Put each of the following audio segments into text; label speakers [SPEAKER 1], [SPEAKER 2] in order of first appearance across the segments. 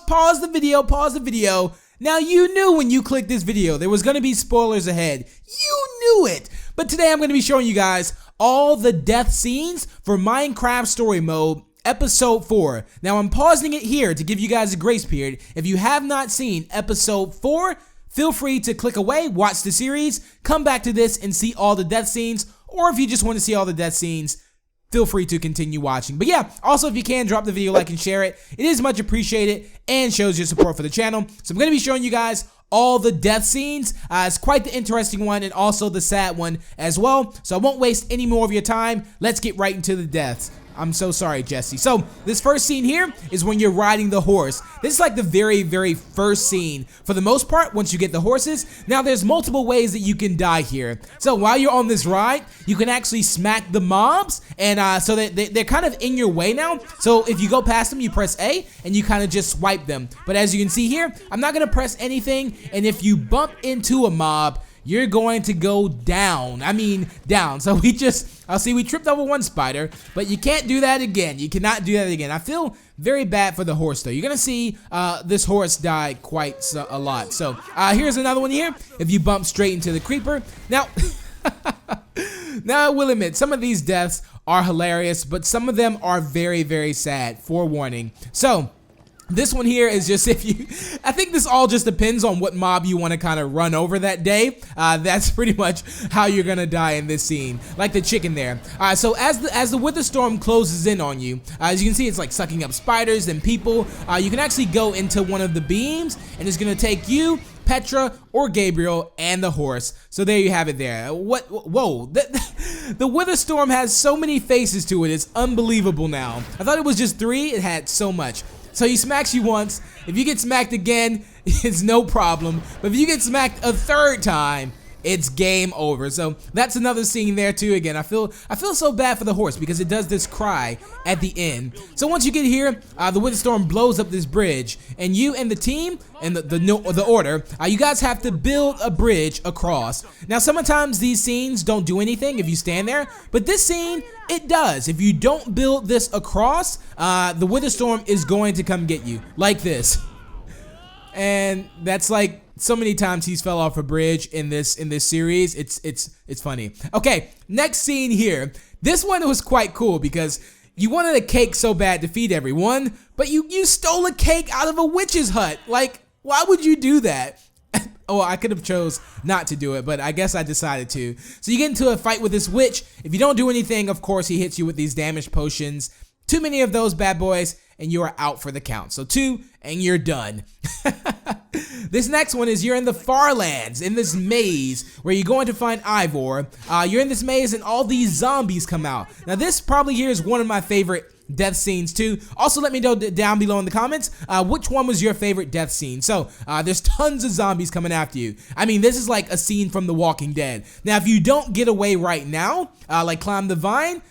[SPEAKER 1] pause the video. Now you knew when you clicked this video there was going to be spoilers ahead. You knew it. But today I'm going to be showing you guys all the death scenes for Minecraft Story Mode Episode 4. Now I'm pausing it here to give you guys a grace period. If you have not seen Episode 4, feel free to click away, watch the series, come back to this and see all the death scenes, or if you just want to see all the death scenes, feel free to continue watching. But yeah, also if you can, drop the video, like, and share it. It is much appreciated and shows your support for the channel. So I'm going to be showing you guys all the death scenes. It's quite the interesting one and also the sad one as well. So I won't waste any more of your time. Let's get right into the deaths. I'm so sorry, Jesse. So this first scene here is when you're riding the horse. This is like the very first scene. For the most part, once you get the horses, now there's multiple ways that you can die here. So while you're on this ride, you can actually smack the mobs, and so they're kind of in your way now. So if you go past them, you press A, and you kind of just swipe them. But as you can see here, I'm not gonna press anything, and if you bump into a mob, you're going to go down. I mean, down. So we tripped over one spider, but you can't do that again. You cannot do that again. I feel very bad for the horse, though. You're going to see this horse die quite a lot. So here's another one here. If you bump straight into the creeper. Now, now I will admit, some of these deaths are hilarious, but some of them are very sad. Forewarning. So this one here is just I think this all just depends on what mob you want to kind of run over that day. That's pretty much how you're gonna die in this scene, like the chicken there. So as the Wither Storm closes in on you, as you can see, it's like sucking up spiders and people. You can actually go into one of the beams, and it's gonna take you, Petra, or Gabriel, and the horse. So there you have it there. Whoa, the Wither Storm has so many faces to it, it's unbelievable now. I thought it was just 3, it had so much. So he smacks you once. If you get smacked again, it's no problem. But if you get smacked a third time, it's game over. So that's another scene there too. Again, I feel so bad for the horse because it does this cry at the end. So once you get here, the Wither Storm blows up this bridge, and you and the team and the order, you guys have to build a bridge across. Now sometimes these scenes don't do anything if you stand there, but this scene, it does. If you don't build this across, the Wither Storm is going to come get you like this. And that's like so many times he's fell off a bridge in this series. It's funny. Okay, next scene here. This one was quite cool because you wanted a cake so bad to feed everyone, but you stole a cake out of a witch's hut. Like, why would you do that? Oh, I could have chose not to do it, but I guess I decided to. So you get into a fight with this witch. If you don't do anything, of course, he hits you with these damage potions. Too many of those bad boys, and you are out for the count. So 2, and you're done. This next one is you're in the Farlands, in this maze, where you're going to find Ivor. You're in this maze, and all these zombies come out. Now, this probably here is one of my favorite death scenes too. Also, let me know down below in the comments which one was your favorite death scene. So there's tons of zombies coming after you. I mean, this is like a scene from The Walking Dead. Now if you don't get away right now, like climb the vine,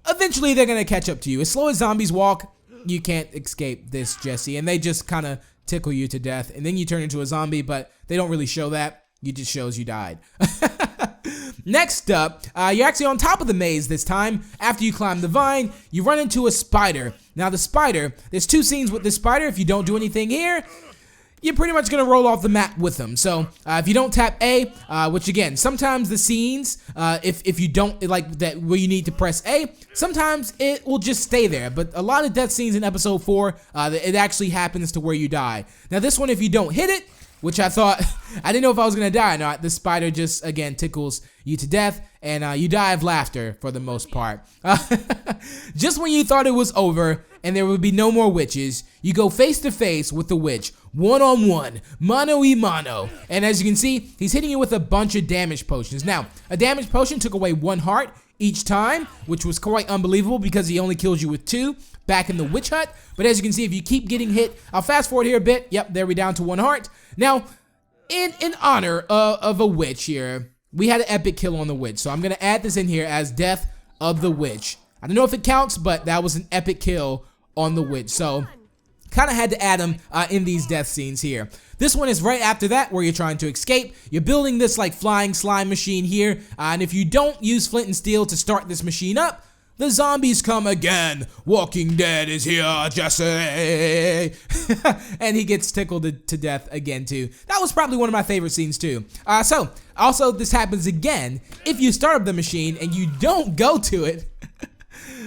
[SPEAKER 1] eventually they're gonna catch up to you. As slow as zombies walk, you can't escape this, Jesse, and they just kind of tickle you to death, and then you turn into a zombie, but they don't really show that. It just shows you died. Next up, you're actually on top of the maze this time. After you climb the vine, you run into a spider. Now the spider, there's 2 scenes with this spider. If you don't do anything here, you're pretty much gonna roll off the map with them. So if you don't tap A, which again, sometimes the scenes, if you don't like that where you need to press A, sometimes it will just stay there. But a lot of death scenes in episode 4, it actually happens to where you die. Now this one, if you don't hit it, which I thought, I didn't know if I was gonna die or not. The spider just, again, tickles you to death, and you die of laughter for the most part. Just when you thought it was over and there would be no more witches, you go face to face with the witch, one-on-one, mano-y-mano. And as you can see, he's hitting you with a bunch of damage potions. Now, a damage potion took away 1 heart each time, which was quite unbelievable because he only kills you with 2 back in the witch hut. But as you can see, if you keep getting hit, I'll fast forward here a bit. Yep, there we're down to 1 heart. Now, in honor of a witch here, we had an epic kill on the witch. So I'm going to add this in here as death of the witch. I don't know if it counts, but that was an epic kill on the witch. So kind of had to add them in these death scenes here. This one is right after that where you're trying to escape. You're building this like flying slime machine here. And if you don't use flint and steel to start this machine up, The zombies come again. Walking Dead is here, Jesse. And he gets tickled to death again too. That was probably one of my favorite scenes too. So also this happens again if you start up the machine and you don't go to it.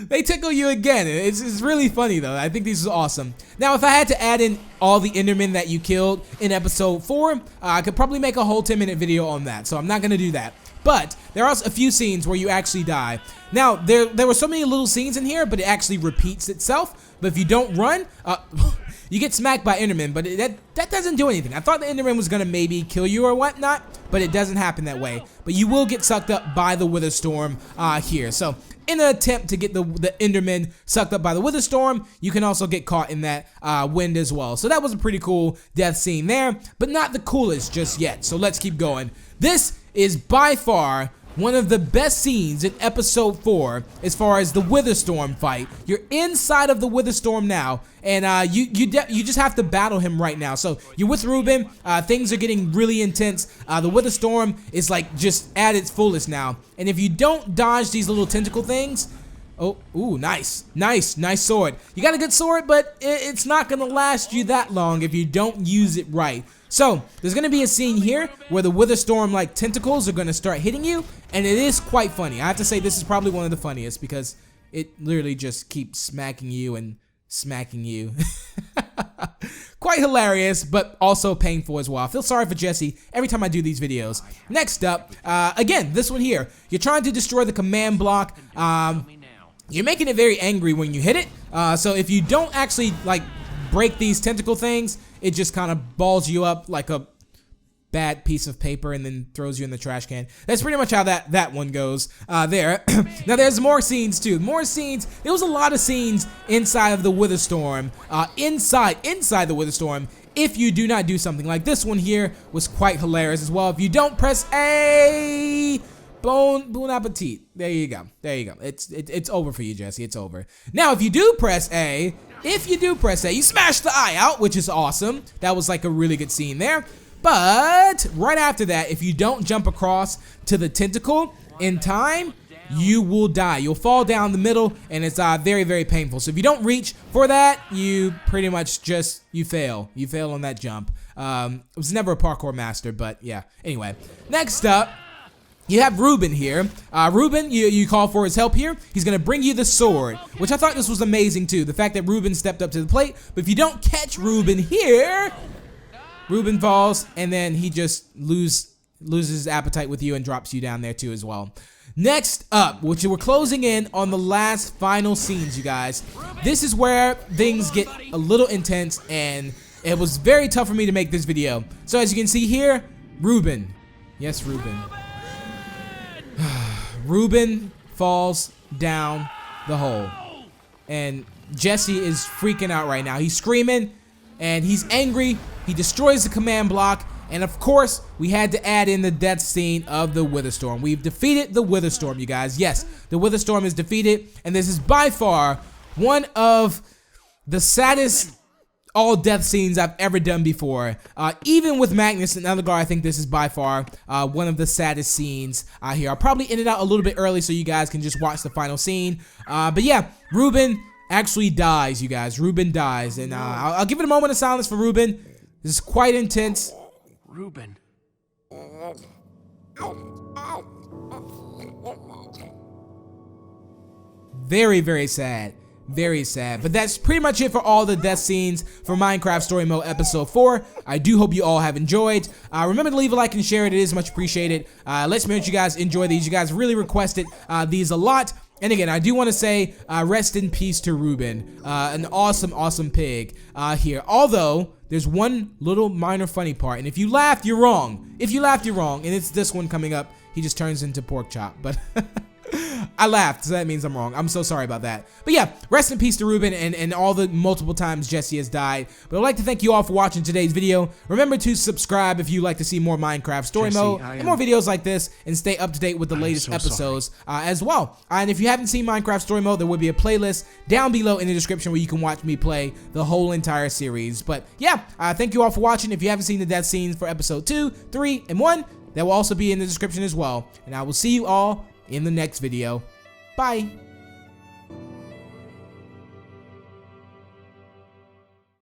[SPEAKER 1] They tickle you again. It's really funny though. I think this is awesome. Now, if I had to add in all the Endermen that you killed in episode 4, I could probably make a whole 10-minute video on that. So I'm not gonna do that. But there are a few scenes where you actually die. Now, there were so many little scenes in here, but it actually repeats itself. But if you don't run, you get smacked by Enderman, but that doesn't do anything. I thought the Enderman was gonna maybe kill you or whatnot, but it doesn't happen that way. But you will get sucked up by the Wither Storm here. So in an attempt to get the Enderman sucked up by the Wither Storm, you can also get caught in that wind as well. So that was a pretty cool death scene there, but not the coolest just yet. So let's keep going. This is by far one of the best scenes in episode 4 as far as the Wither Storm fight. You're inside of the Wither Storm now, and you just have to battle him right now. So you're with Ruben. Things are getting really intense. The Wither Storm is like just at its fullest now, and if you don't dodge these little tentacle things, ooh, nice sword. You got a good sword, but it's not gonna last you that long if you don't use it right. So there's gonna be a scene here where the Wither Storm like tentacles are gonna start hitting you, and it is quite funny. I have to say this is probably one of the funniest because it literally just keeps smacking you and smacking you. Quite hilarious, but also painful as well. I feel sorry for Jesse every time I do these videos. Next up, again, this one here. You're trying to destroy the command block. You're making it very angry when you hit it. So if you don't actually like break these tentacle things, it just kind of balls you up like a bad piece of paper and then throws you in the trash can. That's pretty much how that one goes there. Now there's more scenes too. More scenes. There was a lot of scenes inside of the Wither Storm. Inside the Wither Storm. If you do not do something like this one here was quite hilarious as well. If you don't press A, bon appetit. There you go. It's over for you, Jesse. It's over. Now, if you do press A, you smash the eye out, which is awesome. That was like a really good scene there. But right after that, if you don't jump across to the tentacle in time, you will die. You'll fall down the middle, and it's very, very painful. So if you don't reach for that, you pretty much just, you fail. You fail on that jump. I was never a parkour master, but yeah. Anyway, next up, you have Ruben here. Ruben, you call for his help here. He's going to bring you the sword, which I thought this was amazing too. The fact that Ruben stepped up to the plate. But if you don't catch Ruben here, Ruben falls, and then he just loses his appetite with you and drops you down there too as well. Next up, which we're closing in on the last final scenes, you guys. This is where things get a little intense, and it was very tough for me to make this video. So as you can see here, Ruben. Yes, Ruben. Ruben falls down the hole, and Jesse is freaking out right now. He's screaming, and he's angry. He destroys the command block, and of course, we had to add in the death scene of the Wither Storm. We've defeated the Wither Storm, you guys. Yes, the Wither Storm is defeated, and this is by far one of the saddest all-death scenes I've ever done before. Even with Magnus and Elgar, I think this is by far one of the saddest scenes here. I'll probably end it out a little bit early so you guys can just watch the final scene. But yeah, Ruben actually dies, you guys. Ruben dies, and I'll give it a moment of silence for Ruben. This is quite intense.
[SPEAKER 2] Ruben.
[SPEAKER 1] Very, very sad. Very sad. But that's pretty much it for all the death scenes for Minecraft Story Mode Episode 4. I do hope you all have enjoyed. Remember to leave a like and share it. It is much appreciated. Let's make sure you guys enjoy these. You guys really requested these a lot. And again, I do want to say rest in peace to Ruben. An awesome, awesome pig here. Although, there's one little minor funny part. And if you laughed, you're wrong. If you laughed, you're wrong. And it's this one coming up. He just turns into pork chop. But I laughed, so that means I'm wrong. I'm so sorry about that. But yeah, rest in peace to Ruben and all the multiple times Jesse has died. But I'd like to thank you all for watching today's video. Remember to subscribe if you like to see more Minecraft Story Mode and more videos like this, and stay up to date with the latest episodes as well. And if you haven't seen Minecraft Story Mode, there will be a playlist down below in the description where you can watch me play the whole entire series. But yeah, thank you all for watching. If you haven't seen the death scenes for episode 2, 3, and 1, that will also be in the description as well. And I will see you all in the next video. Bye.